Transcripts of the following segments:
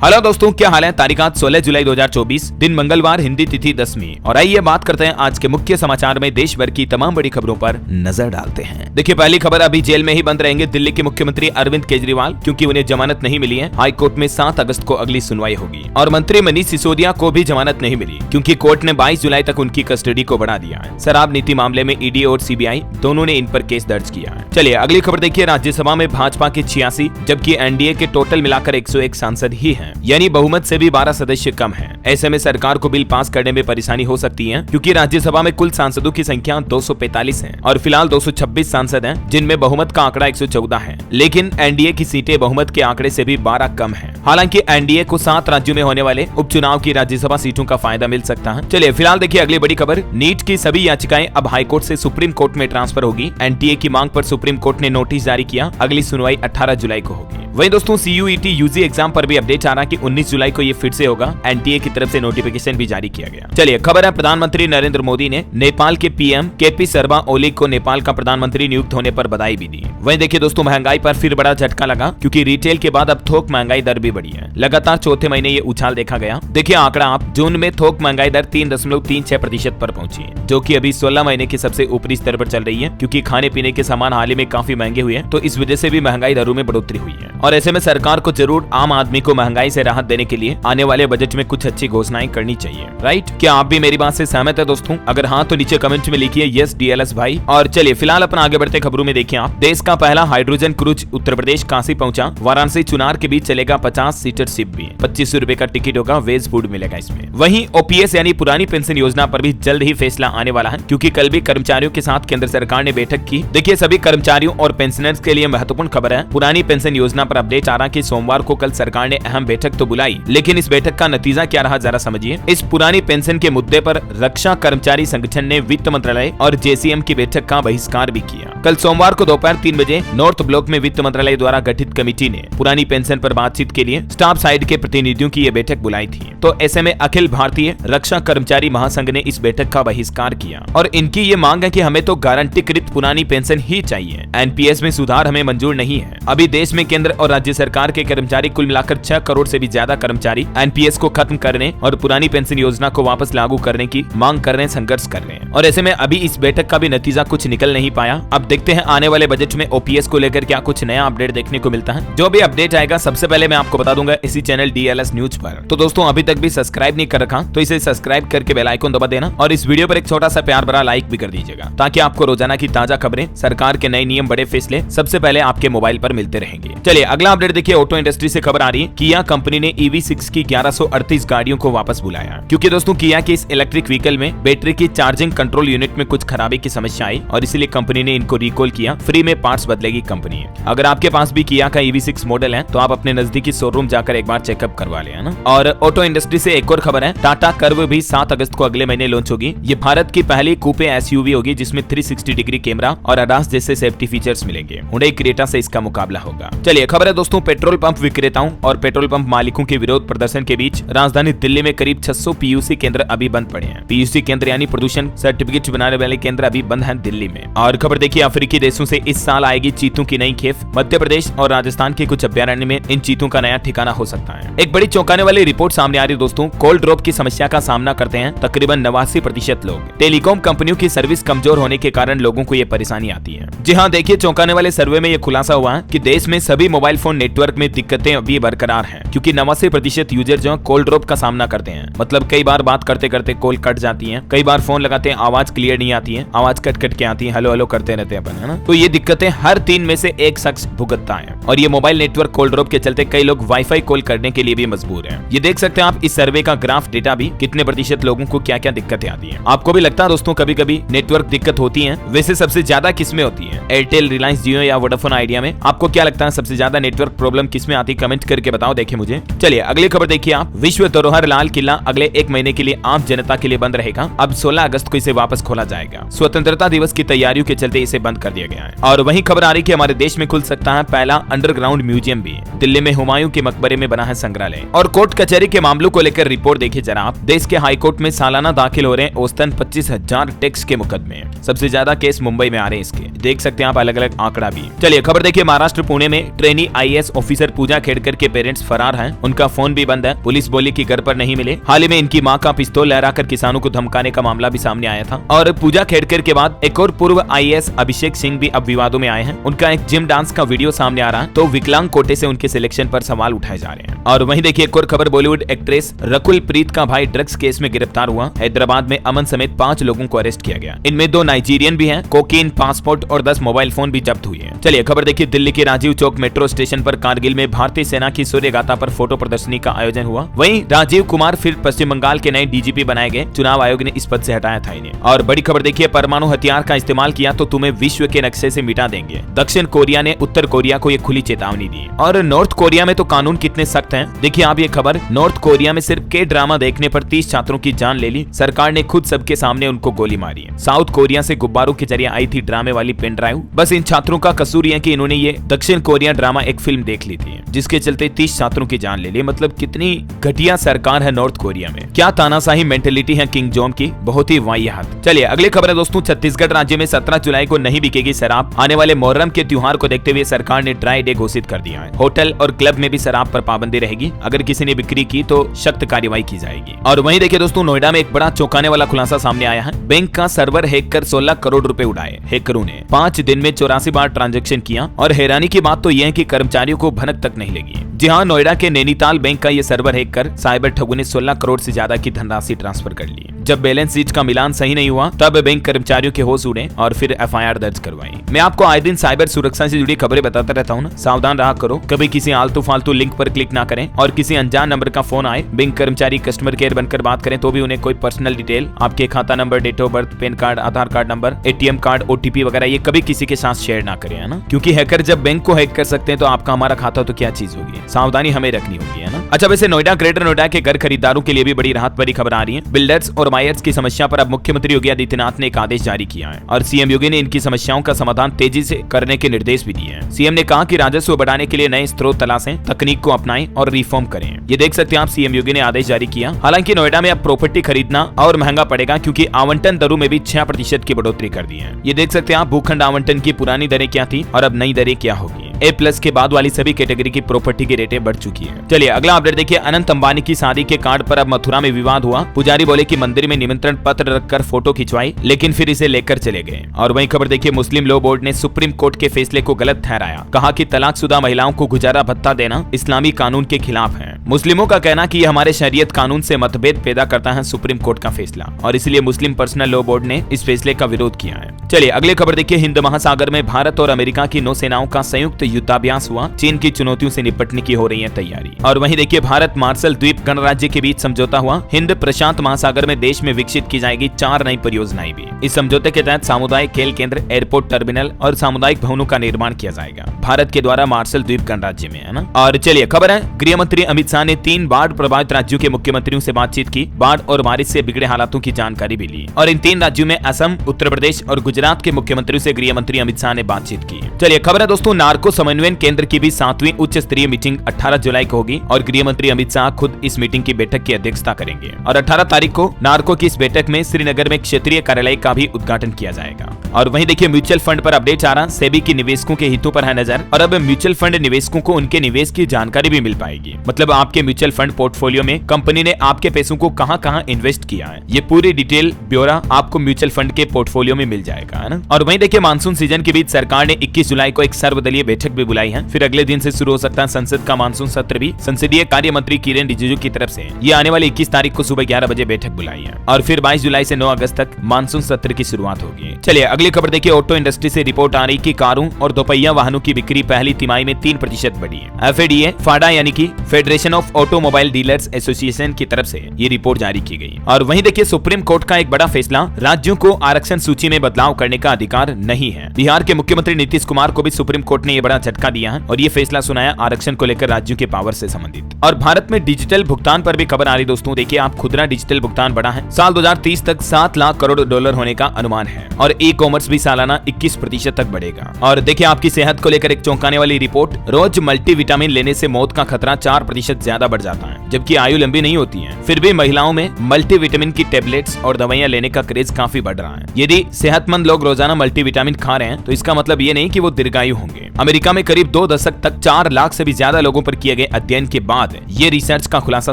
Hello दोस्तों, क्या हाल है। तारीख आज 16 जुलाई 2024, दिन मंगलवार, हिंदी तिथि 10वीं। और आइए बात करते हैं आज के मुख्य समाचार में देश भर की तमाम बड़ी खबरों पर नजर डालते हैं। देखिए, पहली खबर, अभी जेल में ही बंद रहेंगे दिल्ली के मुख्यमंत्री अरविंद केजरीवाल, क्योंकि उन्हें जमानत नहीं मिली है। हाई कोर्ट में 7 अगस्त को अगली सुनवाई होगी। और मंत्री मनीष सिसोदिया को भी जमानत नहीं मिली, क्योंकि कोर्ट ने 22 जुलाई तक उनकी कस्टडी को बढ़ा दिया है। शराब नीति मामले में ईडी और सीबीआई दोनों ने इन पर केस दर्ज किया है। चलिए अगली खबर देखिए। राज्यसभा में भाजपा के 86, जबकि एनडीए के टोटल मिलाकर 101 सांसद ही हैं, यानी बहुमत से भी 12 सदस्य कम हैं। ऐसे में सरकार को बिल पास करने में परेशानी हो सकती है, क्योंकि राज्यसभा में कुल सांसदों की संख्या 245 है और फिलहाल 226 सांसद हैं, जिनमें बहुमत का आंकड़ा 114 है। लेकिन एनडीए की सीटें बहुमत के आंकड़े से भी 12 कम है। हालांकि एनडीए को 7 राज्यों में होने वाले उपचुनाव की राज्यसभा सीटों का फायदा मिल सकता है। चलिए फिलहाल देखिए अगली बड़ी खबर। नीट की सभी याचिकाएं अब हाईकोर्ट से सुप्रीम कोर्ट में ट्रांसफर होगी। एनटीए की मांग पर सुप्रीम कोर्ट ने नोटिस जारी किया। अगली सुनवाई 18 जुलाई को होगी। वहीं दोस्तों, सीयूईटी यूजी एग्जाम पर भी अपडेट आ रहा कि 19 जुलाई को ये फिर से होगा। एनटीए की तरफ से नोटिफिकेशन भी जारी किया गया। चलिए खबर है, प्रधानमंत्री नरेंद्र मोदी ने नेपाल के पीएम केपी शर्मा ओली को नेपाल का प्रधानमंत्री नियुक्त होने पर बधाई भी दी। वहीं देखिए दोस्तों, महंगाई पर फिर बड़ा झटका लगा, क्योंकि रिटेल के बाद अब थोक महंगाई दर भी बढ़ी है। लगातार चौथे महीने ये उछाल देखा गया। देखिए आंकड़ा आप, जून में थोक महंगाई दर 3.36% पर पहुंची है, जो कि अभी 16 महीने के सबसे ऊपरी स्तर पर चल रही है, क्योंकि खाने पीने के सामान हाल ही में काफी महंगे हुए हैं, तो इस वजह से भी महंगाई दरों में बढ़ोतरी हुई है। और ऐसे में सरकार को जरूर आम आदमी को महंगाई से राहत देने के लिए आने वाले बजट में कुछ अच्छी घोषणाएं करनी चाहिए। राइट, क्या आप भी मेरी बात से सहमत है दोस्तों? अगर हाँ तो नीचे कमेंट में लिखिए यस डीएलएस भाई। और चलिए फिलहाल अपना आगे बढ़ते खबरों में देखिए आप, देश का पहला हाइड्रोजन क्रूज उत्तर प्रदेश काशी पहुंचा। वाराणसी चुनार के बीच चलेगा 50 सीटर शिप भी। 2500 रुपए का टिकट होगा, वेज फूड मिलेगा इसमें। वहीं ओपीएस यानी पुरानी पेंशन योजना पर भी जल्द ही फैसला आने वाला है, क्योंकि कल भी कर्मचारियों के साथ केंद्र सरकार ने बैठक की। देखिए सभी कर्मचारियों और पेंशनर्स के लिए महत्वपूर्ण खबर है। पुरानी पेंशन योजना पर अपडेट आ रहा कि सोमवार को कल सरकार ने अहम बैठक तो बुलाई, लेकिन इस बैठक का नतीजा क्या रहा जरा समझिए। इस पुरानी पेंशन के मुद्दे पर रक्षा कर्मचारी संगठन ने वित्त मंत्रालय और जेसीएम की बैठक का बहिष्कार भी किया। कल सोमवार को दोपहर 3 बजे नॉर्थ ब्लॉक में वित्त मंत्रालय द्वारा गठित कमेटी ने पुरानी पेंशन पर बातचीत के लिए स्टाफ साइड के प्रतिनिधियों की ये बैठक बुलाई थी। तो ऐसे में अखिल भारतीय रक्षा कर्मचारी महासंघ ने इस बैठक का बहिष्कार किया और इनकी ये मांग है कि हमें तो गारंटीकृत पुरानी पेंशन ही चाहिए। एनपीएस में सुधार हमें मंजूर नहीं है। अभी देश में केंद्र और राज्य सरकार के कर्मचारी कुल मिलाकर 6 करोड़ से भी ज्यादा कर्मचारी एनपीएस को खत्म करने और पुरानी पेंशन योजना को वापस लागू करने की मांग कर रहे हैं, संघर्ष कर रहे हैं। और ऐसे में अभी इस बैठक का भी नतीजा कुछ निकल नहीं पाया। अब देखते हैं आने वाले बजट में ओपीएस को लेकर क्या कुछ नया अपडेट देखने को मिलता है। जो भी अपडेट आएगा सबसे पहले मैं आपको बता दूंगा इसी चैनल डीएलएस न्यूज पर। तो दोस्तों अभी तक भी सब्सक्राइब नहीं कर रखा तो इसे सब्सक्राइब करके बेल आइकन दबा देना और इस वीडियो पर एक छोटा सा प्यार भरा लाइक भी कर दीजिएगा, ताकि आपको रोजाना की ताजा खबरें, सरकार के नए नियम, बड़े फैसले सबसे पहले आपके मोबाइल पर मिलते रहेंगे। चलिए अगला अपडेट देखिए। ऑटो इंडस्ट्री से खबर आ रही है, किया कंपनी ने EV6 की 1138 गाड़ियों को वापस बुलाया, क्योंकि दोस्तों किया की इस इलेक्ट्रिक व्हीकल में बैटरी की चार्जिंग कंट्रोल यूनिट में कुछ खराबी की समस्या आई और इसलिए कंपनी ने इनको रिकॉल किया। फ्री में पार्ट्स बदलेगी कंपनी। अगर आपके पास भी किया का EV6 मॉडल है तो आप अपने नजदीकी शोरूम जाकर एक बार चेकअप करवा लें, है ना। और ऑटो इंडस्ट्री से एक और खबर है, टाटा कर्व भी 7 अगस्त को अगले महीने लॉन्च होगी। ये भारत की पहली कूपे एसयूवी होगी जिसमें 360 डिग्री कैमरा और ADAS जैसे सेफ्टी फीचर्स मिलेंगे। हुंडई क्रेटा से इसका मुकाबला होगा। चलिए खबर है दोस्तों, पेट्रोल पंप विक्रेताओं और पेट्रोल पंप मालिकों के विरोध प्रदर्शन के बीच राजधानी दिल्ली में करीब 600 पीयूसी केंद्र अभी बंद पड़े हैं। पीयूसी केंद्र यानी प्रदूषण सर्टिफिकेट बनाने वाले केंद्र अभी बंद हैं दिल्ली में। और खबर देखिए, अफ्रीकी देशों से इस साल आएगी चीतों की नई खेप। मध्य प्रदेश और राजस्थान के कुछ अभ्यारण्य में इन चीतों का नया ठिकाना हो सकता है। एक बड़ी चौंकाने वाली रिपोर्ट सामने आ रही है दोस्तों। कोल्ड ड्रॉप की समस्या का सामना करते हैं तकरीबन 89% लोग। टेलीकॉम कंपनियों की सर्विस कमजोर होने के कारण लोगों को ये परेशानी आती है। जी हाँ, देखिए चौंकाने वाले सर्वे में ये खुलासा हुआ है कि देश में सभी मोबाइल फोन नेटवर्क में दिक्कतें अभी बरकरार हैं, क्योंकि 89% यूजर जो कोल्ड ड्रॉप का सामना करते हैं। मतलब कई बार बात करते करते कॉल कट जाती है, कई बार फोन लगाते हैं आवाज क्लियर नहीं आती है, आवाज कट कट के आती है, हेलो हेलो करते रहते हैं अपन, है ना। तो ये दिक्कतें हर 3 में से एक शख्स भुगतता है और ये मोबाइल नेटवर्क कोल्ड ड्रॉप के चलते कई लोग वाईफाई कॉल करने के लिए भी मजबूर हैं। ये देख सकते हैं आप इस सर्वे का ग्राफ डेटा भी, कितने प्रतिशत लोगों को क्या क्या दिक्कतें आती है। आपको भी लगता है दोस्तों कभी कभी नेटवर्क दिक्कत होती है? वैसे सबसे ज्यादा किसमें होती है, एयरटेल, रिलायंस जियो या वोडाफोन आइडिया में? आपको क्या लगता है सबसे ज्यादा नेटवर्क प्रॉब्लम किसमें आती है? कमेंट करके बताओ, देखे मुझे। चलिए अगली खबर देखिए आप, विश्व धरोहर लाल किला अगले 1 महीने के लिए आम जनता के लिए बंद रहेगा। अब 16 अगस्त को इसे वापस खोला जाएगा। स्वतंत्रता दिवस की तैयारियों के चलते इसे बंद कर दिया गया है। और वहीं खबर आ रही कि हमारे देश में खुल सकता है पहला अंडरग्राउंड म्यूजियम भी। दिल्ली में हुमायूं के मकबरे में बना है संग्रहालय। और कोर्ट कचहरी के मामलों को लेकर रिपोर्ट देखिए जरा आप। देश के हाई कोर्ट में सालाना दाखिल हो रहे हैं औसतन 25,000 टैक्स के मुकदमे। सबसे ज्यादा केस मुंबई में आ रहे हैं इसके, देख सकते हैं आप अलग अलग आंकड़ा भी। चलिए खबर देखिए, महाराष्ट्र पुणे में ट्रेनी IAS ऑफिसर पूजा खेड़कर के पेरेंट्स फरार फरार हैं। उनका फोन भी बंद है। पुलिस बोली कि घर पर नहीं मिले। हाल ही में इनकी मां का पिस्तौल लहराकर किसानों को धमकाने का मामला भी सामने आया था। और पूजा खेड़कर के बाद एक और पूर्व IAS अभिषेक सिंह भी अब विवादों में आए हैं। उनका एक जिम डांस का वीडियो सामने आ रहा है, तो विकलांग कोटे से उनके सिलेक्शन पर सवाल उठाए जा रहे हैं। और वहीं देखिए एक और खबर, बॉलीवुड एक्ट्रेस रकुल प्रीत का भाई ड्रग्स केस में गिरफ्तार हुआ। हैदराबाद में अमन समेत 5 लोगों को अरेस्ट किया गया। इनमें 2 नाइजीरियन भी हैं। कोकीन, पासपोर्ट और 10 मोबाइल फोन भी जब्त हुए हैं। चलिए खबर देखिए, दिल्ली के राजीव चौक मेट्रो स्टेशन पर कारगिल में भारतीय सेना की सूर्य गाथा पर फोटो प्रदर्शनी का आयोजन हुआ। वहीं राजीव कुमार फिर पश्चिम बंगाल के नए DGP बनाए गए। चुनाव आयोग ने इस पद से हटाया था इन्हें। और बड़ी खबर देखिए, परमाणु हथियार का इस्तेमाल किया तो तुम्हें विश्व के नक्शे से मिटा देंगे। दक्षिण कोरिया ने उत्तर कोरिया को ये खुली चेतावनी दी। और नॉर्थ कोरिया में तो कानून कितने सख्त हैं, देखिए आप ये खबर। नॉर्थ कोरिया में सिर्फ के ड्रामा देखने पर 30 छात्रों की जान ले ली। सरकार ने खुद सबके सामने उनको गोली मारी है। साउथ कोरिया से गुब्बारों के जरिए आई थी ड्रामे वाली पेन ड्राइव। बस इन छात्रों का कसूर है कि इन्होंने ये दक्षिण कोरिया ड्रामा एक फिल्म देख ली थी, जिसके चलते 30 छात्रों की जान ले ली। मतलब कितनी घटिया सरकार है नॉर्थ कोरिया में। क्या तानाशाही मेंटेलिटी है किंग जोन की, बहुत ही वाहियात। चलिए अगली खबर है दोस्तों, छत्तीसगढ़ राज्य में 17 जुलाई को नहीं बिकेगी शराब। आने वाले मुहर्रम के त्योहार को देखते हुए सरकार ने ड्राई डे घोषित कर दिया है। होटल और क्लब में भी शराब पर पाबंदी रहेगी। अगर किसी ने बिक्री की तो सख्त कार्रवाई की जाएगी। और वहीं देखिए दोस्तों, नोएडा में एक बड़ा चौंकाने वाला खुलासा सामने आया है। बैंक का सर्वर हैक कर 16 करोड़ रुपए उड़ाए हैकरों ने। 5 दिन में 84 बार ट्रांजैक्शन किया। और हैरानी की बात तो यह है कि कर्मचारियों को भनक तक नहीं लगी। जी हाँ, नोएडा के नैनीताल बैंक का ये सर्वर हैक कर साइबर ठगों ने 16 करोड़ से ज्यादा की धनराशि ट्रांसफर कर ली। जब बैलेंस शीट का मिलान सही नहीं हुआ तब बैंक कर्मचारियों के होश उड़े और फिर FIR दर्ज करवाई। मैं आपको आए दिन साइबर सुरक्षा से जुड़ी खबरें बताता रहता हूँ ना, सावधान रहा करो। कभी किसी आलतू फालतू लिंक पर क्लिक ना करें। और किसी अनजान नंबर का फोन आए, बैंक कर्मचारी कस्टमर केयर बनकर बात करें तो भी उन्हें कोई पर्सनल डिटेल, आपके खाता number, date of birth, PAN card, Aadhaar card number, ATM card, OTP वगैरह ये कभी किसी के साथ शेयर ना करें, है ना। क्योंकि हैकर जब बैंक को हैक कर सकते हैं तो आपका हमारा खाता तो क्या चीज होगी। सावधानी हमें रखनी होगी, है ना। अच्छा, वैसे नोएडा, ग्रेटर नोएडा के घर खरीदारों के लिए भी बड़ी राहत भरी खबर आ रही है। बिल्डर्स और बायर्स की समस्या पर अब मुख्यमंत्री योगी आदित्यनाथ ने एक आदेश जारी किया है। और CM योगी ने इनकी समस्याओं का समाधान तेजी से करने के निर्देश भी दिए हैं। CM ने कहा कि राजस्व बढ़ाने के लिए नए स्रोत तलाशें, तकनीक को अपनाएं और रिफॉर्म करें। ये देख सकते हैं आप, CM योगी ने आदेश जारी किया। हालांकि नोएडा में अब प्रॉपर्टी खरीदना और महंगा पड़ेगा, क्योंकि आवंटन दरों में भी 6% की बढ़ोतरी कर दी है। ये देख सकते हैं आप, भूखंड आवंटन की पुरानी दरें क्या थी और अब नई दरें क्या होगी। A+ के बाद वाली सभी कैटेगरी की प्रॉपर्टी की रेटें बढ़ चुकी है। चलिए अगला अपडेट देखिए, अनंत अंबानी की शादी के कार्ड पर अब मथुरा में विवाद हुआ। पुजारी बोले कि मंदिर में निमंत्रण पत्र रखकर फोटो खिंचवाई, लेकिन फिर इसे लेकर चले गए। और वहीं खबर देखिए, मुस्लिम लॉ बोर्ड ने सुप्रीम कोर्ट के फैसले को गलत ठहराया। कहा कि तलाकशुदा महिलाओं को गुजारा भत्ता देना इस्लामी कानून के खिलाफ है। मुस्लिमों का कहना कि यह हमारे शरीयत कानून से मतभेद पैदा करता है सुप्रीम कोर्ट का फैसला, और इसलिए मुस्लिम पर्सनल लॉ बोर्ड ने इस फैसले का विरोध किया है। चलिए अगली खबर देखिए, हिंद महासागर में भारत और अमेरिका की नौसेनाओं का संयुक्त युद्धाभ्यास हुआ। चीन की चुनौतियों से निपटने की हो रही है तैयारी। और वहीं देखिए, भारत मार्शल द्वीप गणराज्य के बीच समझौता हुआ। हिंद प्रशांत महासागर में देश में विकसित की जाएगी 4 नई परियोजनाएं भी। इस समझौते के तहत सामुदायिक खेल केंद्र, एयरपोर्ट टर्मिनल और सामुदायिक भवनों का निर्माण किया जाएगा भारत के द्वारा मार्शल द्वीप गणराज्य में, है ना। और चलिए खबर है, गृह मंत्री अमित शाह ने 3 बाढ़ प्रभावित राज्यों के मुख्यमंत्रियों से बातचीत की। बाढ़ और बारिश से बिगड़े हालातों की जानकारी भी ली। और इन 3 राज्यों में असम, उत्तर प्रदेश और गुजरात के मुख्यमंत्रियों से गृह मंत्री अमित शाह ने बातचीत की। चलिए खबर है दोस्तों, नार्को समन्वयन केंद्र की भी 7वीं उच्च स्तरीय मीटिंग 18 जुलाई को होगी और गृह मंत्री अमित शाह खुद इस मीटिंग की बैठक की अध्यक्षता करेंगे। और 18 तारीख को नार्को की इस बैठक में श्रीनगर में क्षेत्रीय कार्यालय का भी उद्घाटन किया जाएगा। और वहीं देखिए, म्यूचुअल फंड पर अपडेट आ रहा। सेबी की निवेशकों के हितों पर है नजर। और अब म्यूचुअल फंड निवेशकों को उनके निवेश की जानकारी भी मिल पाएगी। मतलब आपके म्यूचुअल फंड पोर्टफोलियो में कंपनी ने आपके पैसों को कहां-कहां इन्वेस्ट किया है, ये पूरी डिटेल ब्यौरा आपको म्यूचुअल फंड के पोर्टफोलियो में मिल जाएगा, है ना। और वहीं देखिए, मानसून सीजन के बीच सरकार ने 21 जुलाई को एक सर्वदलीय बैठक भी बुलाई है। फिर अगले दिन से शुरू हो सकता है संसद का मानसून सत्र भी। संसदीय कार्य मंत्री किरेन रिजिजू की तरफ से ये आने वाली 21 तारीख को सुबह 11 बजे बैठक बुलाई है। और फिर 22 जुलाई से 9 अगस्त तक मानसून सत्र की शुरुआत होगी। चलिए अगली खबर देखिए, ऑटो इंडस्ट्री से रिपोर्ट आ रही कि कारों और दोपहिया वाहनों की बिक्री पहली तिमाही में 3% बढ़ी है। FADA फाडा यानी कि federation of automobile dealers association की तरफ से ये रिपोर्ट जारी की गई। और वहीं देखिए, सुप्रीम कोर्ट का एक बड़ा फैसला, राज्यों को आरक्षण सूची में बदलाव करने का अधिकार नहीं है। बिहार के मुख्यमंत्री नीतीश कुमार को भी सुप्रीम कोर्ट ने ये बड़ा झटका दिया है और ये फैसला सुनाया आरक्षण को लेकर राज्यों के पावर से संबंधित। और भारत में डिजिटल भुगतान पर भी खबर आ रही दोस्तों। देखिए आप, खुदरा डिजिटल भुगतान बढ़ा है। साल 2030 तक 7 लाख करोड़ डॉलर होने का अनुमान है। और ई-कॉमर्स भी सालाना 21% तक बढ़ेगा। और देखिए आपकी सेहत को लेकर एक चौंकाने वाली रिपोर्ट, रोज मल्टीविटामिन लेने से मौत का खतरा 4% ज्यादा बढ़ जाता है, जबकि आयु लंबी नहीं होती है। फिर भी महिलाओं में मल्टीविटामिन की टेबलेट्स और दवाइयां लेने का क्रेज काफी बढ़ रहा है। यदि सेहतमंद लोग रोजाना मल्टीविटामिन खा रहे हैं तो इसका मतलब ये नहीं कि वो दीर्घायु होंगे। अमेरिका में करीब 2 दशक तक 4 लाख से भी ज्यादा लोगों पर किए गए अध्ययन के बाद ये रिसर्च का खुलासा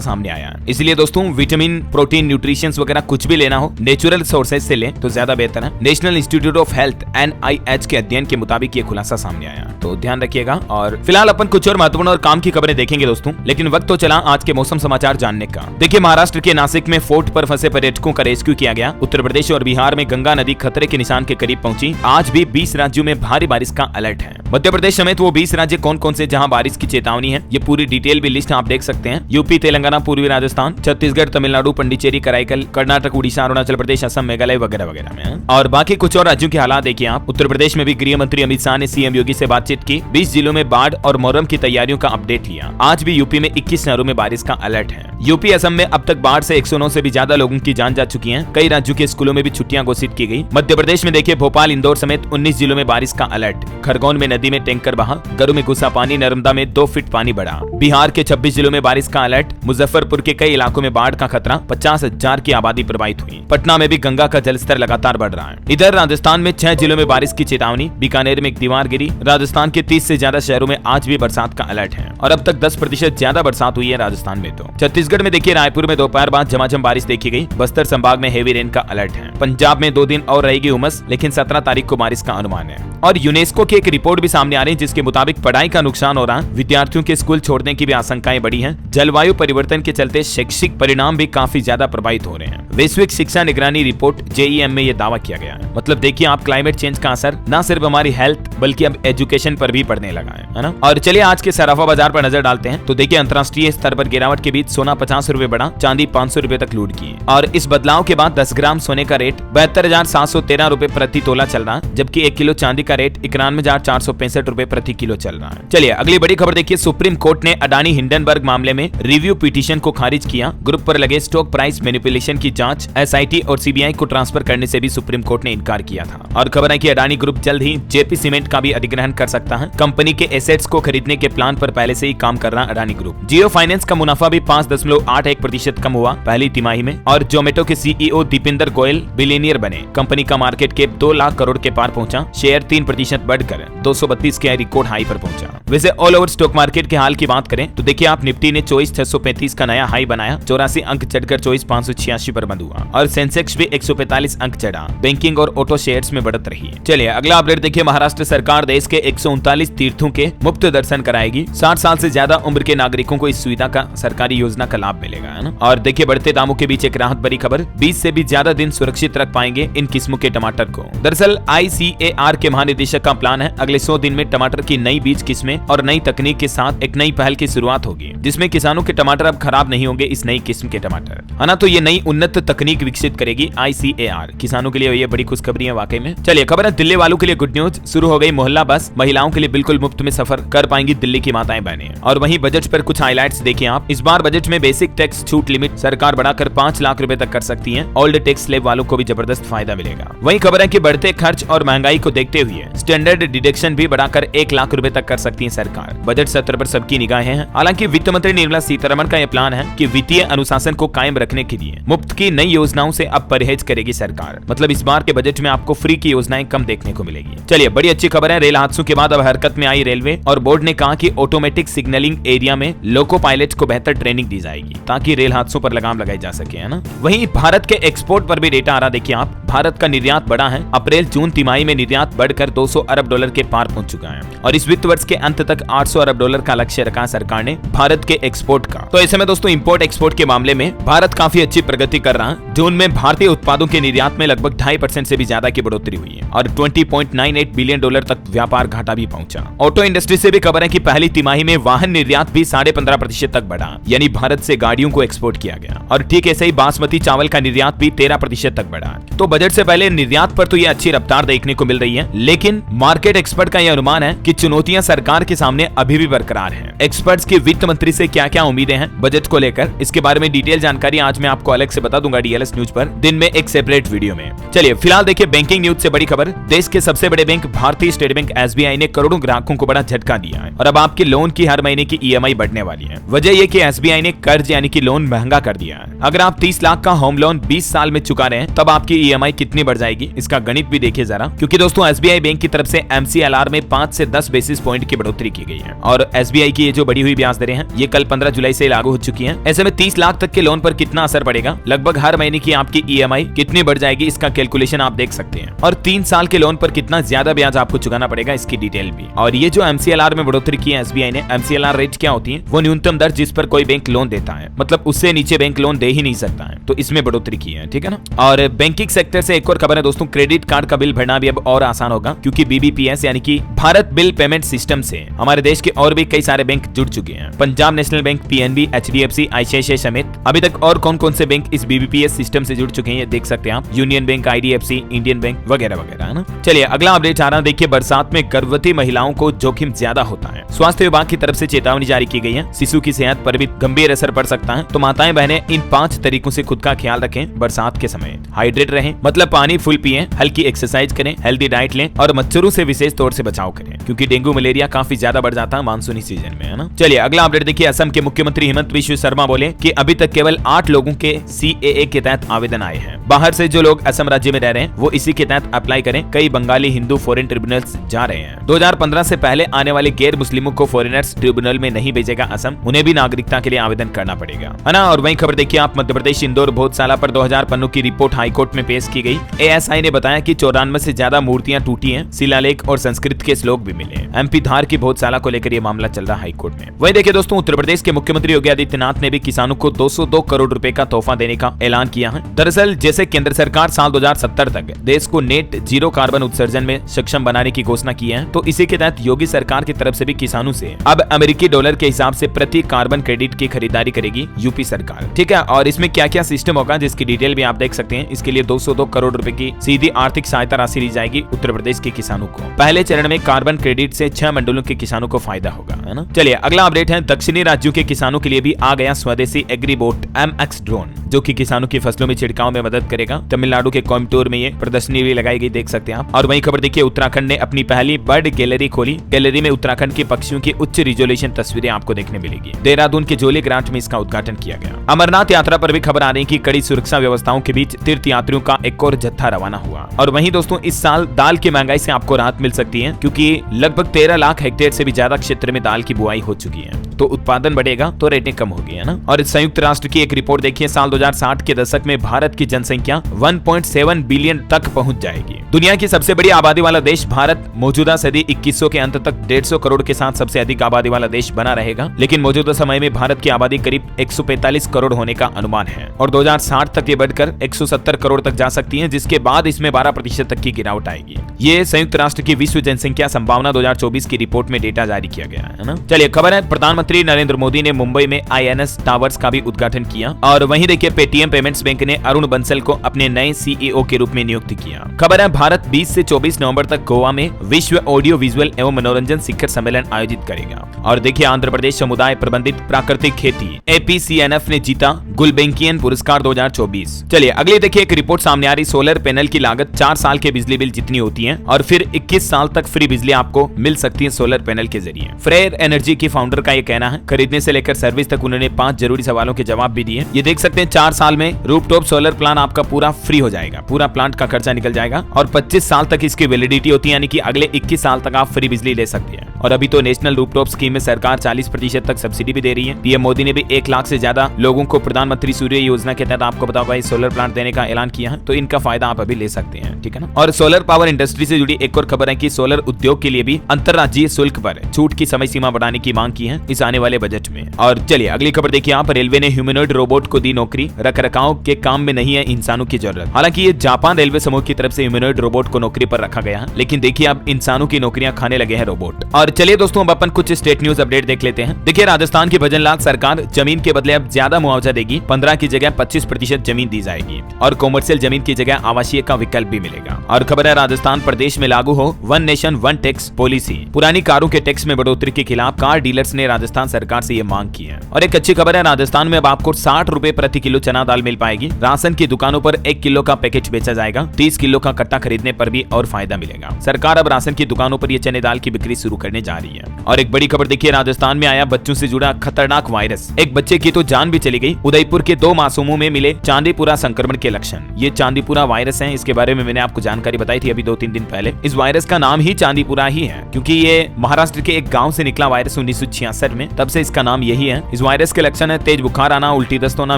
सामने आया। इसलिए दोस्तों विटामिन, प्रोटीन, न्यूट्रिशंस वगैरह कुछ भी लेना हो नेचुरल सोर्सेज से लें तो ज्यादा बेहतर है। National institute of health NIH के अध्ययन के मुताबिक ये खुलासा सामने आया, तो ध्यान रखिएगा। और फिलहाल अपन कुछ और महत्वपूर्ण और काम की खबरें देखेंगे दोस्तों, लेकिन वक्त तो चला आज के मौसम समाचार जानने का। देखिए महाराष्ट्र के नासिक में फोर्ट पर फंसे पर्यटकों का रेस्क्यू किया गया। उत्तर प्रदेश और बिहार में गंगा नदी खतरे के निशान के करीब पहुंची। आज भी 20 राज्यों में भारी बारिश का अलर्ट है। मध्य प्रदेश समेत वो 20 राज्य कौन कौन से जहां बारिश की चेतावनी है, ये पूरी डिटेल भी लिस्ट आप देख सकते हैं। यूपी, तेलंगाना, पूर्वी राजस्थान, छत्तीसगढ़, तमिलनाडु, पुडुचेरी, कराईकल, कर्नाटक, उड़ीसा, अरुणाचल प्रदेश, असम, मेघालय वगैरह वगैरह में। और बाकी कुछ और राज्यों के हालात देखिए आप। उत्तर प्रदेश में भी गृह मंत्री अमित शाह ने सीएम योगी से बातचीत की। 20 जिलों में बाढ़ और मुहर्रम की तैयारियों का अपडेट लिया। आज भी यूपी में 21 शहरों में बारिश का अलर्ट है। यूपी, असम में अब तक बाढ़ से 109 से भी ज्यादा लोगों की जान जा चुकी है। कई राज्यों के स्कूलों में भी छुट्टियां घोषित की गई। मध्य प्रदेश में देखिए भोपाल, इंदौर समेत 19 जिलों में बारिश का अलर्ट। खरगोन में नदी में टैंकर बहा, गरु में घुसा पानी, नर्मदा में 2 फीट पानी बढ़ा। बिहार के 26 जिलों में बारिश का अलर्ट। मुजफ्फरपुर के कई इलाकों में बाढ़ का खतरा, 50,000 की आबादी प्रभावित हुई। पटना में भी गंगा का जलस्तर लगातार बढ़ रहा है। इधर राजस्थान में 6 जिलों में बारिश की चेतावनी। बीकानेर में एक दीवार गिरी। राजस्थान के 30 से ज्यादा शहरों में आज भी बरसात का अलर्ट है और अब तक 10% ज्यादा बरसात हुई है राजस्थान में। तो छत्तीसगढ़ में देखिए रायपुर में दोपहर बाद झमाझम बारिश देखी गई। बस्तर संभाग में हेवी रेन का अलर्ट है। पंजाब में 2 दिन और रहेगी उमस, लेकिन 17 तारीख को बारिश का अनुमान है। और यूनेस्को की एक रिपोर्ट भी सामने आ रही है जिसके मुताबिक पढ़ाई का नुकसान हो रहा है। विद्यार्थियों के स्कूल छोड़ने की भी आशंकाएं बढ़ी हैं। जलवायु परिवर्तन के चलते शैक्षिक परिणाम भी काफी ज्यादा प्रभावित हो रहे हैं। वैश्विक शिक्षा निगरानी रिपोर्ट JEM में ये दावा किया गया है। मतलब देखिए आप क्लाइमेट चेंज का असर न सिर्फ हमारी हेल्थ बल्कि अब एजुकेशन पर भी पड़ने लगा है ना। और चलिए आज के सराफा बाजार पर नजर डालते हैं। तो देखिए अंतर्राष्ट्रीय स्तर पर गिरावट के बीच सोना 50 रुपए बढ़ा, चांदी 500 रुपए तक लूट की। और इस बदलाव के बाद 10 ग्राम सोने का रेट 72,713 रुपए प्रति तोला चल रहा है, जबकि 1 किलो चांदी का रेट 91,465 रुपए प्रति किलो चल रहा है। चलिए अगली बड़ी खबर देखिए। सुप्रीम कोर्ट ने अडानी हिंडनबर्ग मामले में रिव्यू पिटीशन को खारिज किया। ग्रुप पर लगे स्टॉक प्राइस मैनिपुलेशन की जांच SIT और CBI को ट्रांसफर करने से भी सुप्रीम कोर्ट ने इनकार किया था। और खबर है कि अडानी ग्रुप जल्द ही JP सीमेंट का भी अधिग्रहण कर सकता है। कंपनी के एसेट्स को खरीदने के प्लान पर पहले से ही काम कर रहा अडानी ग्रुप। जियो फाइनेंस का मुनाफा भी 5.81% कम हुआ पहली तिमाही में। और जोमेटो के CEO दीपिंदर गोयल बिलियनियर बने। कंपनी का मार्केट कैप 2 लाख करोड़ के पार पहुंचा। शेयर 3% बढ़कर 232 के रिकॉर्ड हाई पर पहुंचा। वैसे ऑल ओवर स्टॉक मार्केट के हाल की बात करें तो देखिए आप निफ्टी ने 24,635 का नया हाई बनाया। 84 अंक चढ़कर 24,586 पर बंद हुआ। और सेंसेक्स भी 145 अंक चढ़ा। बैंकिंग और ऑटो शेयर्स में बढ़त रही। चलिए अगला अपडेट देखिए। महाराष्ट्र सरकार देश के 139 तीर्थों के मुफ्त दर्शन कराएगी। 60 साल से ज्यादा उम्र के नागरिकों को इस सुविधा का सरकारी योजना का लाभ मिलेगा, है ना। और देखिए बढ़ते दामों के बीच एक राहत भरी खबर। 20 से भी ज्यादा दिन सुरक्षित रख पाएंगे इन किस्मों के टमाटर को। दरअसल ICAR के महानिदेशक का प्लान है अगले 100 दिन में टमाटर की नई बीज किस्में और नई तकनीक के साथ एक नई पहल की शुरुआत होगी, जिसमें किसानों के टमाटर अब खराब नहीं होंगे। इस नई किस्म के टमाटर, है ना। तो ये नई उन्नत तकनीक विकसित करेगी ICAR। किसानों के लिए ये बड़ी खुशखबरी है वाकई में। चलिए खबर है दिल्ली वालों के लिए गुड न्यूज। शुरू हो गई मोहल्ला बस। महिलाओं के लिए बिल्कुल मुफ्त में सफर कर पाएंगी दिल्ली की माताएं बहनें। और वहीं बजट पर कुछ हाइलाइट्स देखिए आप। इस बार बजट में बेसिक टैक्स छूट लिमिट सरकार बढ़ाकर 5 लाख रुपए तक कर सकती है। ओल्ड टैक्स स्लैब वालों को भी जबरदस्त फायदा मिलेगा। वहीं खबर है कि बढ़ते खर्च और महंगाई को देखते हुए स्टैंडर्ड डिडक्शन भी बढ़ाकर 1 लाख रुपए तक कर सकती है सरकार। बजट सत्र पर सबकी निगाहें हैं। हालांकि वित्त मंत्री निर्मला सीतारमण का यह प्लान है कि वित्तीय अनुशासन को कायम रखने के लिए मुफ्त की नई योजनाओं से अब परहेज करेगी सरकार। मतलब इस बार के बजट में आपको फ्री की योजनाएं कम देखने को मिलेगी। चलिए बड़ी अच्छी खबर है। रेल हादसों के बाद अब हरकत में आई रेलवे और बोर्ड ने कहा कि ऑटोमेटिक सिग्नलिंग एरिया में लोको पायलट को बेहतर ट्रेनिंग दी जाएगी ताकि रेल हादसों पर लगाम लगाई जा सके, है ना। वहीं भारत के एक्सपोर्ट पर भी डेटा आ रहा देखिए आप। भारत का निर्यात बढ़ा है। अप्रैल जून तिमाही में निर्यात बढ़कर 200 अरब डॉलर के पार पहुंच चुका है और इस वित्त वर्ष के अंत तक 800 अरब डॉलर का लक्ष्य रखा सरकार ने भारत के एक्सपोर्ट का। तो ऐसे में दोस्तों इंपोर्ट एक्सपोर्ट के मामले में भारत काफी अच्छी प्रगति कर रहा है। जून में भारतीय उत्पादों के निर्यात में लगभग 2.5% से भी ज्यादा की बढ़ोतरी हुई है और 20.98 बिलियन डॉलर तक व्यापार घाटा भी पहुंचा। ऑटो इंडस्ट्री से भी खबर है कि पहली तिमाही में वाहन निर्यात भी 15.5% तक बढ़ा, यानी भारत से गाड़ियों को एक्सपोर्ट किया गया। और ठीक ऐसे ही बासमती चावल का निर्यात भी 13% तक बढ़ा। तो बजट से पहले निर्यात पर तो ये अच्छी रफ्तार देखने को मिल रही है, लेकिन मार्केट एक्सपर्ट का यह अनुमान है कि चुनौतियां सरकार के सामने अभी भी बरकरार हैं। एक्सपर्ट्स की वित्त मंत्री से क्या क्या उम्मीदें हैं बजट को लेकर, इसके बारे में डिटेल जानकारी आज मैं आपको अलग से बता दूंगा DLS न्यूज पर दिन में एक सेपरेट वीडियो में। चलिए फिलहाल देखिए बैंकिंग न्यूज से बड़ी खबर। देश के सबसे बड़े बैंक भारतीय स्टेट बैंक SBI ने करोड़ों ग्राहकों को बड़ा झटका दिया है और अब आपके लोन की हर महीने की ईएमआई बढ़ने वाली है। वजह यह कि एसबीआई ने कर्ज यानी कि लोन महंगा कर दिया है। अगर आप 30 लाख का होम लोन 20 साल में चुका रहे हैं तब आपकी ईएमआई कितनी बढ़ जाएगी, इसका गणित भी देखिए जरा। क्योंकि दोस्तों एसबीआई बैंक की तरफ से एमसीएलआर में 5 से 10 बेसिस पॉइंट की बढ़ोतरी की गई है और एसबीआई की ये जो बढ़ी हुई ब्याज दरें हैं ये कल 15 जुलाई से लागू हो चुकी हैं। ऐसे में 30 लाख तक के लोन पर कितना असर पड़ेगा, लगभग हर महीने की आपकी ईएमआई कितनी बढ़ जाएगी, इसका कैलकुलेशन आप देख सकते हैं। और 3 साल के लोन पर कितना ज्यादा ब्याज आपको चुकाना पड़ेगा, इसकी डिटेल भी। और ये जो एमसीएलआर में बढ़ोतरी की है एसबीआई ने, एमसीएलआर रेट क्या होती है, वो न्यूनतम दर जिस पर कोई बैंक लोन देता है, मतलब उससे नीचे बैंक लोन दे ही नहीं सकता है, तो इसमें बढ़ोतरी की है, ठीक है ना। और बैंकिंग सेक्टर से एक और खबर है दोस्तों, क्रेडिट कार्ड का बिल भरना भी अब और आसान होगा क्योंकि बीबीपीएस यानी कि भारत बिल पेमेंट सिस्टम से हमारे देश के और भी कई सारे बैंक जुड़ चुके हैं। Punjab national bank, PNB, HDFC, ICICI समेत अभी तक और कौन कौन से बैंक इस बीबीपीएस सिस्टम से जुड़ चुके हैं ये देख सकते हैं आप, union bank, IDFC, Indian bank वगैरह वगैरह, है ना। चलिए अगला अपडेट आ रहा है, देखिए बरसात में गर्भवती महिलाओं को जोखिम ज्यादा होता है। स्वास्थ्य विभाग की तरफ से चेतावनी जारी की गई है, शिशु की सेहत पर भी गंभीर असर पड़ सकता है। तो माताएं बहनें इन 5 तरीकों से खुद का ख्याल रखें बरसात के समय। हाइड्रेट रहें, मतलब पानी फुल पिएं, हल्की एक्सरसाइज करें, हेल्दी डाइट लें और मच्छरों से विशेष तौर से बचाव करें क्योंकि डेंगू मलेरिया काफी ज्यादा बढ़ जाता है मानसूनी सीजन में, है ना। चलिए अगला अपडेट देखिए, असम के मुख्यमंत्री हिमंत बिश्व शर्मा बोले कि अभी तक केवल 8 लोगों के सीएए के तहत आवेदन आए हैं। बाहर से जो लोग असम राज्य में रह रहे हैं वो इसी के तहत अप्लाई करें। कई बंगाली हिंदू फॉरेन ट्रिब्यूनल्स जा रहे हैं। 2015 से पहले आने वाले गैर मुस्लिमों को फॉरेनर्स ट्रिब्यूनल में नहीं भेजेगा असम, उन्हें भी नागरिकता के लिए आवेदन करना पड़ेगा, है ना। और वही खबर देखिए आप, मध्य प्रदेश इंदौर भोजशाला पर 2000 पन्नों की रिपोर्ट हाईकोर्ट में पेश की गई। एएसआई ने बताया कि 94 से ज्यादा मूर्तियां टूटी हैं, शिलालेख और संस्कृत के श्लोक भी मिले। एमपी धार की भोजशाला को लेकर यह मामला चल रहा है हाईकोर्ट में। वही देखिए दोस्तों, उत्तर प्रदेश के मुख्यमंत्री योगी आदित्यनाथ ने भी किसानों को 202 करोड़ रुपए का तोहफा देने का ऐलान किया है। दरअसल जैसे केंद्र सरकार साल 2070 तक देश को नेट जीरो कार्बन उत्सर्जन में सक्षम बनाने की घोषणा की है, तो इसी के तहत योगी सरकार की तरफ से भी किसानों से अब अमेरिकी डॉलर के हिसाब से प्रति कार्बन क्रेडिट की खरीदारी करेगी यूपी सरकार, ठीक है। और इसमें क्या क्या सिस्टम होगा जिसकी डिटेल भी आप देख सकते हैं। इसके लिए 202 करोड़ रुपए की सीधी आर्थिक सहायता राशि दी जाएगी उत्तर प्रदेश के किसानों को। पहले चरण में कार्बन क्रेडिट से 6 मंडलों के किसानों को फायदा होगा, है ना। चलिए अगला अपडेट है, दक्षिणी राज्यों के किसानों के लिए भी आ गया स्वदेशी एग्रीबोट MX ड्रोन, जो कि किसानों की फसलों में छिड़काव में मदद करेगा। तमिलनाडु के कोयम्बटूर में ये प्रदर्शनी भी लगाई गई, देख सकते हैं आप। और वही खबर देखिए, उत्तराखंड ने अपनी पहली बर्ड गैलरी खोली। गैलरी में उत्तराखंड के पक्षियों की उच्च रिजोल्यूशन तस्वीरें आपको देखने मिलेगी। देहरादून के जोली ग्रांट में इसका उद्घाटन किया गया। अमरनाथ यात्रा पर भी खबर आ रही है कि कड़ी सुरक्षा व्यवस्थाओं के बीच तीर्थ यात्रियों का एक और जत्था रवाना हुआ। और वहीं दोस्तों, इस साल दाल की महंगाई से आपको राहत मिल सकती है क्योंकि लगभग 13 लाख हेक्टेयर से भी ज्यादा क्षेत्र में दाल की बुआई हो चुकी है, तो उत्पादन बढ़ेगा तो रेटें कम होगी, है ना। और संयुक्त राष्ट्र की एक रिपोर्ट देखिए, साल 2060 के दशक में भारत की जनसंख्या 1.7 बिलियन तक पहुंच जाएगी। दुनिया की सबसे बड़ी आबादी वाला देश भारत मौजूदा सदी 2100 के अंत तक 150 करोड़ के साथ सबसे अधिक आबादी वाला देश बना रहेगा, लेकिन मौजूदा समय में भारत की आबादी करीब 145 करोड़ होने का अनुमान है और 2060 तक ये बढ़कर 170 करोड़ तक जा सकती है, जिसके बाद इसमें 12% तक की गिरावट आएगी। ये संयुक्त राष्ट्र की विश्व जनसंख्या संभावना 2024 की रिपोर्ट में डेटा जारी किया गया है ना। चलिए खबर है, प्रधानमंत्री नरेंद्र मोदी ने मुंबई में INS टावर्स का भी उद्घाटन किया। और वहीं देखिए, पेटीएम पेमेंट्स बैंक ने अरुण बंसल को अपने नए CEO के रूप में नियुक्त किया। खबर है, भारत 20 से 24 नवंबर तक गोवा में विश्व ऑडियो विजुअल एवं मनोरंजन शिखर सम्मेलन आयोजित करेगा। और देखिए, आंध्र प्रदेश समुदाय प्रबंधित प्राकृतिक खेती APCNF ने जीता गुलबेंकियन पुरस्कार 2024। चलिए अगली देखिए, एक रिपोर्ट सामने आ रही, सोलर पैनल की लागत 4 साल के बिजली बिल जितनी होती है और फिर 21 साल तक फ्री बिजली आपको मिल सकती है सोलर पैनल के जरिए। फ्रेयर एनर्जी की फाउंडर का ये कहना है। खरीदने से लेकर सर्विस तक उन्होंने 5 जरूरी सवालों के जवाब भी दिए। ये देख सकते हैं, 4 साल में रूफटॉप सोलर प्लान आपका पूरा फ्री हो जाएगा, पूरा प्लांट का खर्चा निकल जाएगा और 25 साल तक इसकी वैलिडिटी होती है, यानी कि अगले 21 साल तक आप फ्री बिजली ले सकते हैं। और अभी तो नेशनल रूफटॉप स्कीम में सरकार 40% तक सब्सिडी भी दे रही है। पीएम मोदी ने भी 1 लाख से ज्यादा लोगों को प्रधानमंत्री सूर्य योजना के तहत आपको बताओ भाई सोलर प्लांट देने का ऐलान किया है, तो इनका फायदा आप अभी ले सकते हैं, ठीक है ना। और सोलर पावर इंडस्ट्री से जुड़ी एक और खबर है कि सोलर उद्योग के लिए भी अंतरराज्यीय शुल्क पर छूट की समय सीमा बढ़ाने की मांग की है इस आने वाले बजट में। और चलिए अगली खबर देखिए आप, रेलवे ने ह्यूमनॉइड रोबोट को दी नौकरी, रखरखाव के काम में नहीं है इंसानों की जरूरत। हालांकि ये जापान रेलवे समूह की तरफ से ह्यूमनॉइड रोबोट को नौकरी पर रखा गया है, लेकिन देखिए अब इंसानों की नौकरियां खाने लगे हैं रोबोट। और चलिए दोस्तों, अब अपन कुछ स्टेट न्यूज अपडेट देख लेते हैं। देखिए, राजस्थान की भजनलाल सरकार जमीन के बदले अब ज्यादा मुआवजा देगी। 15 की जगह 25% जमीन दी जाएगी और कॉमर्शियल जमीन की जगह आवासीय का विकल्प भी मिलेगा। और खबर है, राजस्थान प्रदेश में लागू हो one nation one tax policy. पुरानी कारों के टैक्स में बढ़ोतरी के खिलाफ कार डीलर्स ने राजस्थान सरकार से ये मांग की है। और एक अच्छी खबर है, राजस्थान में अब आपको 60 रुपए प्रति किलो चना दाल मिल पाएगी। राशन की दुकानों पर 1 किलो का पैकेज बेचा जाएगा। 30 किलो का कट्टा खरीदने पर भी और फायदा मिलेगा। सरकार अब राशन की दुकानों पर ये चने दाल की बिक्री शुरू करने जा रही है। और एक बड़ी खबर देखिए, राजस्थान में आया बच्चों से जुड़ा खतरनाक वायरस। एक बच्चे की तो जान भी चली गई। उदयपुर के 2 मासूमों में मिले चांदीपुरा संक्रमण के लक्षण। ये चांदीपुरा वायरस है, इसके बारे में मैंने आपको जानकारी बताई थी अभी 2-3 दिन पहले। इस वायरस का नाम ही चांदीपुरा ही है, क्योंकि ये महाराष्ट्र के एक गांव से निकला वायरस 1966 में, तब से इसका नाम यही है। इस वायरस के लक्षण है तेज बुखार आना, उल्टी दस्त होना,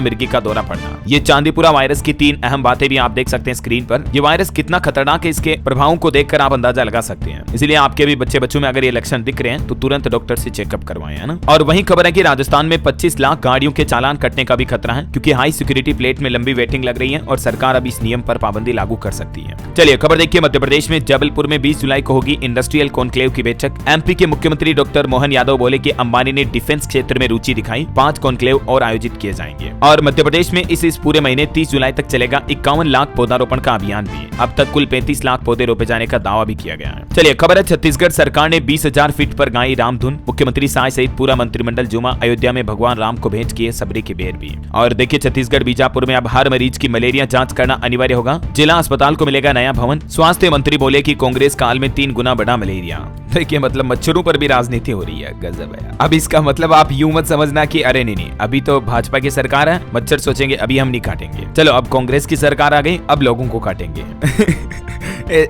मिर्गी का दौरा पड़ना। ये चांदीपुरा वायरस की 3 अहम बातें भी आप देख सकते हैं स्क्रीन पर। ये वायरस कितना खतरनाक है, इसके प्रभावों को देखकर आप अंदाजा लगा सकते हैं। इसलिए आपके भी बच्चों में अगर ये लक्षण दिख रहे हैं तो तुरंत डॉक्टर से चेकअप करवाएं, है ना। और वहीं खबर है कि राजस्थान में 25 लाख गाड़ियों के चालान कटने का भी खतरा है, क्योंकि हाई सिक्योरिटी प्लेट में लंबी वेटिंग लग रही है और सरकार अब इस नियम पर पाबंदी लागू कर सकती है। चलिए खबर देखिए, मध्य प्रदेश में जबलपुर में 20 जुलाई को होगी इंडस्ट्रियल कॉन्क्लेव की बैठक। एमपी के मुख्यमंत्री डॉक्टर मोहन यादव बोले कि अंबानी ने डिफेंस क्षेत्र में रुचि दिखाई। 5 कॉन्क्लेव और आयोजित किए जाएंगे। और मध्य प्रदेश में इस पूरे महीने 30 जुलाई तक चलेगा 51 लाख पौधारोपण का अभियान भी। अब तक कुल 35 लाख पौधे रोपे जाने का दावा भी किया गया है। चलिए खबर है, छत्तीसगढ़ सरकार ने 20,000 फीट पर गाई रामधुन। मुख्यमंत्री साय सहित पूरा मंत्रिमंडल जुमा अयोध्या में भगवान राम को भेंट किए सबरी की बेर भी। और देखिए, छत्तीसगढ़ बीजापुर में अब हर मरीज की मलेरिया जांच करना अनिवार्य होगा। जिला अस्पताल को मिलेगा नया भवन। स्वास्थ्य मंत्री बोले कि कांग्रेस काल में 3 गुना बढ़ा मलेरिया। देखिए, मतलब मच्छरों पर भी राजनीति हो रही है, गजब है। अब इसका मतलब आप यूं मत समझना कि अरे नहीं, अभी तो भाजपा की सरकार है, मच्छर सोचेंगे अभी हम नहीं काटेंगे। चलो, अब कांग्रेस की सरकार आ गई, अब लोगों को काटेंगे।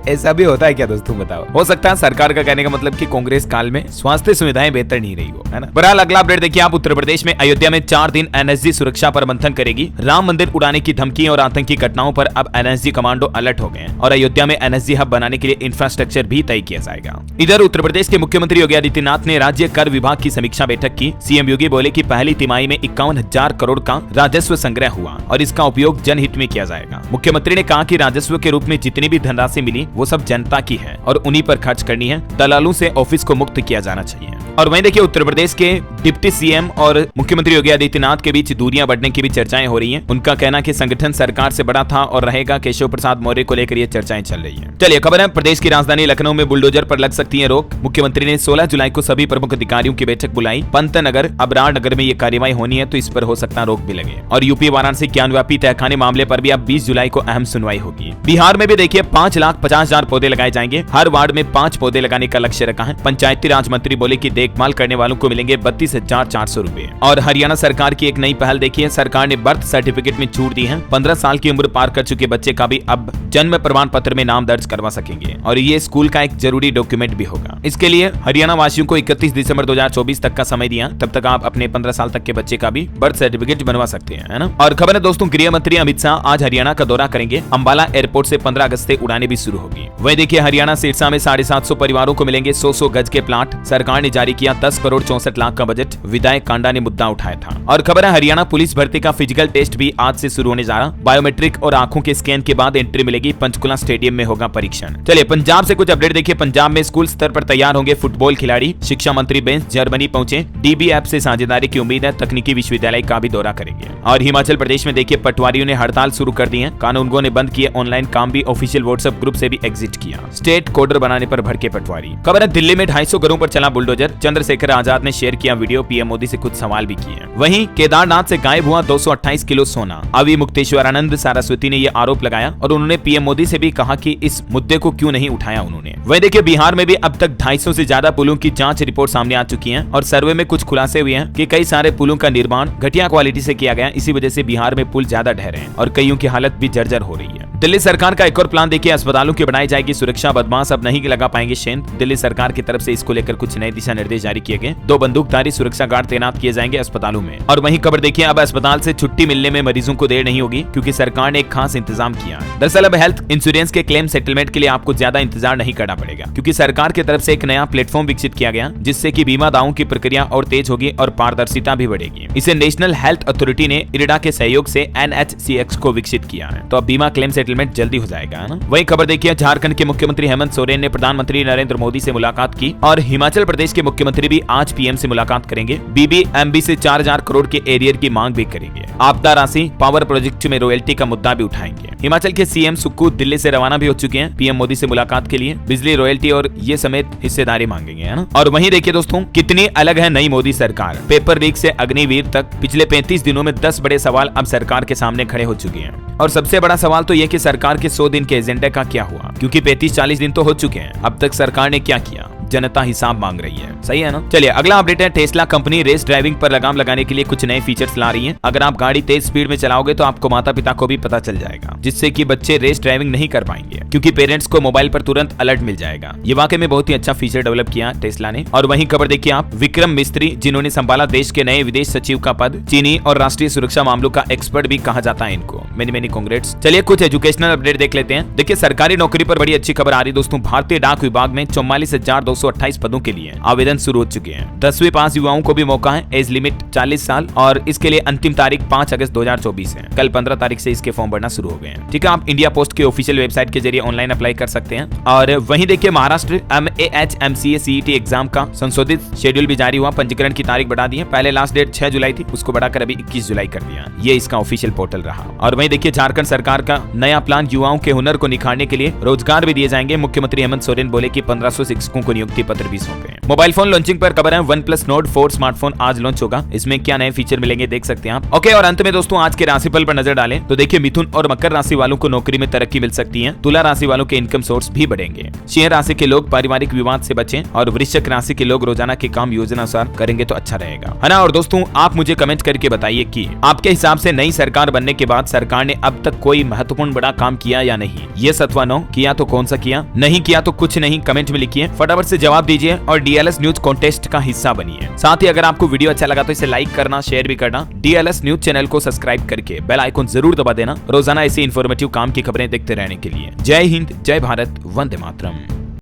ऐसा भी होता है क्या दोस्तों, बताओ। हो सकता है सरकार का कहने का मतलब कि कांग्रेस काल में स्वास्थ्य सुविधाएं बेहतर नहीं रही हो, है ना। बहरहाल अगला अपडेट देखिए आप, उत्तर प्रदेश में अयोध्या में 4 दिन एनएसजी सुरक्षा पर मंथन करेगी। राम मंदिर उड़ाने की धमकी और आतंकी घटनाओं पर अब एनएसजी कमांडो अलर्ट हो गए और अयोध्या में एनएसजी हब बनाने के लिए इंफ्रास्ट्रक्चर भी तय किया जाएगा। इधर उत्तर प्रदेश के मुख्यमंत्री योगी आदित्यनाथ ने राज्य कर विभाग की समीक्षा बैठक की। सीएम योगी बोले कि पहली तिमाही में 51,000 करोड़ का राजस्व संग्रह हुआ और इसका उपयोग जनहित में किया जाएगा। मुख्यमंत्री ने कहा कि राजस्व के रूप में जितनी भी धनराशि मिली वो सब जनता की है और उन्हीं पर खर्च करनी है। दलालों से ऑफिस को मुक्त किया जाना चाहिए। और वहीं देखिए, उत्तर प्रदेश के डिप्टी सीएम और मुख्यमंत्री योगी आदित्यनाथ के बीच दूरियां बढ़ने की भी चर्चाएं हो रही हैं। उनका कहना कि संगठन सरकार से बड़ा था और रहेगा। केशव प्रसाद मौर्य को लेकर ये चर्चाएं चल रही हैं। चलिए खबर है, प्रदेश की राजधानी लखनऊ में बुलडोजर पर लग सकती है रोक। मुख्यमंत्री ने 16 जुलाई को सभी प्रमुख अधिकारियों की बैठक बुलाई। पंतनगर, अबरार नगर में ये कार्रवाई होनी है, तो इस पर हो सकता है रोक भी लगे। और यूपी वाराणसी ज्ञानव्यापी तहखाने मामले पर भी अब 20 जुलाई को अहम सुनवाई होगी। बिहार में भी देखिए 5,50,000 पौधे लगाए जाएंगे। हर वार्ड में 5 पौधे लगाने का लक्ष्य रखा है। पंचायती राज मंत्री बोले कि देखभाल करने वालों को मिलेंगे 32,400 रुपए। और हरियाणा सरकार की एक नई पहल देखिए, सरकार ने बर्थ सर्टिफिकेट में छूट दी है। 15 साल की उम्र पार कर चुके बच्चे का भी अब जन्म प्रमाण पत्र में नाम दर्ज करवा सकेंगे और ये स्कूल का एक जरूरी डॉक्यूमेंट भी होगा। इसके लिए हरियाणा वासियों को 31 दिसंबर 2024 तक का समय दिया। तब तक आप अपने 15 साल तक के बच्चे का भी बर्थ सर्टिफिकेट बनवा सकते हैं, है ना। और खबर है दोस्तों, गृह मंत्री अमित शाह आज हरियाणा का दौरा करेंगे। अंबाला एयरपोर्ट से 15 अगस्त से उड़ानें भी शुरू होगी। वही देखिए, हरियाणा सिरसा में 750 परिवारों को मिलेंगे 100 गज के प्लाट। सरकार ने जारी किया 10 करोड़ 64 लाख का बजट। विधायक कांडा ने मुद्दा उठाया था। और खबर है, हरियाणा पुलिस भर्ती का फिजिकल टेस्ट भी आज से शुरू होने जा रहा। बायोमेट्रिक और आंखों के स्कैन के बाद एंट्री मिलेगी। पंचकुला स्टेडियम में होगा परीक्षण। चलिए पंजाब से कुछ अपडेट देखिए। पंजाब में स्कूल स्तर पर तैयार होंगे फुटबॉल खिलाड़ी। शिक्षा मंत्री बेंस जर्मनी पहुंचे। डीबी ऐप से साझेदारी की उम्मीद है। तकनीकी विश्वविद्यालय का भी दौरा करेंगे। और हिमाचल प्रदेश में देखिए, पटवारियों ने हड़ताल शुरू कर दी है। कानूनगों ने बंद किए ऑनलाइन काम भी। ऑफिशियल व्हाट्सएप ग्रुप से भी एग्जिट किया। स्टेट कोडर बनाने पर भड़के पटवारी। खबर है, दिल्ली में 250 घरों पर चला बुलडोजर। चंद्रशेखर आजाद ने शेयर किया वीडियो। पीएम मोदी से कुछ सवाल भी किए। वहीं केदारनाथ से गायब हुआ 228 किलो सोना। अभी मुक्तेश्वरानंद सरस्वती ने यह आरोप लगाया और उन्होंने पीएम मोदी से भी कहा कि इस मुद्दे को क्यों नहीं उठाया उन्होंने। वहीं देखिए, बिहार में भी अब तक 250 से ज्यादा पुलों की जांच रिपोर्ट सामने आ चुकी है और सर्वे में कुछ खुलासे हुए हैं कि कई सारे पुलों का निर्माण घटिया क्वालिटी से किया गया। इसी वजह से बिहार में पुल ज्यादा ढह रहे हैं और कईयों की हालत भी जर्जर हो रही है। दिल्ली सरकार का एक और प्लान देखिए, अस्पतालों की बढ़ाई जाएगी सुरक्षा। बदमाश अब नहीं लगा पाएंगे शेंद। दिल्ली सरकार की तरफ से इसको लेकर कुछ नए दिशा निर्देश जारी किए गए। 2 बंदूकधारी सुरक्षा गार्ड तैनात किए जाएंगे अस्पतालों में। और वहीं खबर देखिए, अब अस्पताल से छुट्टी मिलने में मरीजों को देर नहीं होगी, क्योंकि सरकार ने एक खास इंतजाम किया है। दरअसल अब हेल्थ इंश्योरेंस के क्लेम सेटलमेंट के लिए आपको ज्यादा इंतजार नहीं करना पड़ेगा, क्योंकि सरकार की तरफ से एक नया प्लेटफॉर्म विकसित किया गया, जिससे कि बीमा दावों की प्रक्रिया और तेज होगी और पारदर्शिता भी बढ़ेगी। इसे नेशनल हेल्थ अथॉरिटी ने इरडा के सहयोग से NHCX को विकसित किया है। तो अब बीमा क्लेम सेटलमेंट सेटलमेंट जल्दी हो जाएगा, है ना। वही खबर देखिए, झारखंड के मुख्यमंत्री हेमंत सोरेन ने प्रधानमंत्री नरेंद्र मोदी से मुलाकात की और हिमाचल प्रदेश के मुख्यमंत्री भी आज पीएम से मुलाकात करेंगे। बीबीएमबी से 4000 करोड़ के एरियर की मांग भी करेंगे। आपदा राशि, पावर प्रोजेक्ट में रॉयल्टी का मुद्दा भी उठाएंगे। हिमाचल के सीएम सुक्खू दिल्ली से रवाना भी हो चुके हैं पीएम मोदी से मुलाकात के लिए। बिजली रॉयल्टी और ये समेत हिस्सेदारी मांगेंगे, है ना। और वहीं देखिए दोस्तों, कितनी अलग है नई मोदी सरकार। पेपर लीक से अग्निवीर तक पिछले 35 दिनों में 10 बड़े सवाल अब सरकार के सामने खड़े हो चुके हैं। और सबसे बड़ा सवाल तो यह कि सरकार के 100 दिन के एजेंडा का क्या हुआ, क्योंकि 35-40 दिन तो हो चुके हैं। अब तक सरकार ने क्या किया, जनता हिसाब मांग रही है। सही है ना। चलिए अगला अपडेट है, टेस्ला कंपनी रेस ड्राइविंग पर लगाम लगाने के लिए कुछ नए फीचर्स ला रही है। अगर आप गाड़ी तेज स्पीड में चलाओगे तो आपको माता पिता को भी पता चल जाएगा, जिससे कि बच्चे रेस ड्राइविंग नहीं कर पाएंगे, क्योंकि पेरेंट्स को मोबाइल पर तुरंत अलर्ट मिल जाएगा। ये वाकई में बहुत ही अच्छा फीचर डेवलप किया टेस्ला ने। और वहीं खबर देखिए आप, विक्रम मिस्त्री जिन्होंने संभाला देश के नए विदेश सचिव का पद, चीनी और राष्ट्रीय सुरक्षा मामलों का एक्सपर्ट भी कहा जाता है इनको। Many congrats. चलिए कुछ एजुकेशनल अपडेट देख लेते हैं। देखिए सरकारी नौकरी पर बड़ी अच्छी खबर आ रही दोस्तों। भारतीय डाक विभाग में 44,228 पदों के लिए आवेदन शुरू हो चुके हैं। 10वीं पास युवाओं को भी मौका है। एज लिमिट 40 साल और इसके लिए अंतिम तारीख 5 अगस्त 2024 है। कल 15 तारीख से इसके फॉर्म भरना शुरू हो गए हैं। ठीक है, आप इंडिया पोस्ट के ऑफिशियल वेबसाइट के जरिए ऑनलाइन अप्लाई कर सकते हैं। और वहीं देखिए Maharashtra MAH MCA CET exam का संशोधित शेड्यूल भी जारी हुआ। पंजीकरण की तारीख बढ़ा दी है। पहले लास्ट डेट 6 जुलाई थी, उसको बढ़ाकर अभी 21 जुलाई कर दिया। ये इसका ऑफिशियल पोर्टल रहा। और वहीं देखिए झारखंड सरकार का नया प्लान, युवाओं के हुनर को निखारने के लिए रोजगार भी दिए जाएंगे। मुख्यमंत्री हेमंत सोरेन बोले कि 1500 शिक्षकों को नियुक्ति पत्र भी सौंपे। मोबाइल फोन लॉन्चिंग पर खबर है, OnePlus Nord 4 स्मार्टफोन आज लॉन्च होगा। इसमें क्या नए फीचर मिलेंगे देख सकते हैं आप। ओके, और अंत में दोस्तों आज के राशिफल पर नजर डालें तो देखिए मिथुन और मकर राशि वालों को नौकरी में तरक्की मिल सकती है। तुला राशि वालों के इनकम सोर्स भी बढ़ेंगे। सिंह राशि के लोग पारिवारिक विवाद से बचें और वृश्चिक राशि के लोग रोजाना के काम योजना अनुसार करेंगे तो अच्छा रहेगा, है ना। और दोस्तों आप मुझे कमेंट करके बताइए कि आपके हिसाब से नई सरकार बनने के बाद सरकार ने अब तक कोई महत्वपूर्ण बड़ा काम किया या नहीं। ये अथवा नो, किया तो कौन सा किया, नहीं किया तो कुछ नहीं। कमेंट में लिखिए, फटाफट से जवाब दीजिए और DLS न्यूज कॉन्टेस्ट का हिस्सा बनिए। साथ ही अगर आपको वीडियो अच्छा लगा तो इसे लाइक करना, शेयर भी करना। DLS न्यूज चैनल को सब्सक्राइब करके बेल आइकन जरूर दबा देना, रोजाना ऐसी इन्फॉर्मेटिव काम की खबरें देखते रहने के लिए। जय हिंद, जय भारत, वंदे मातरम।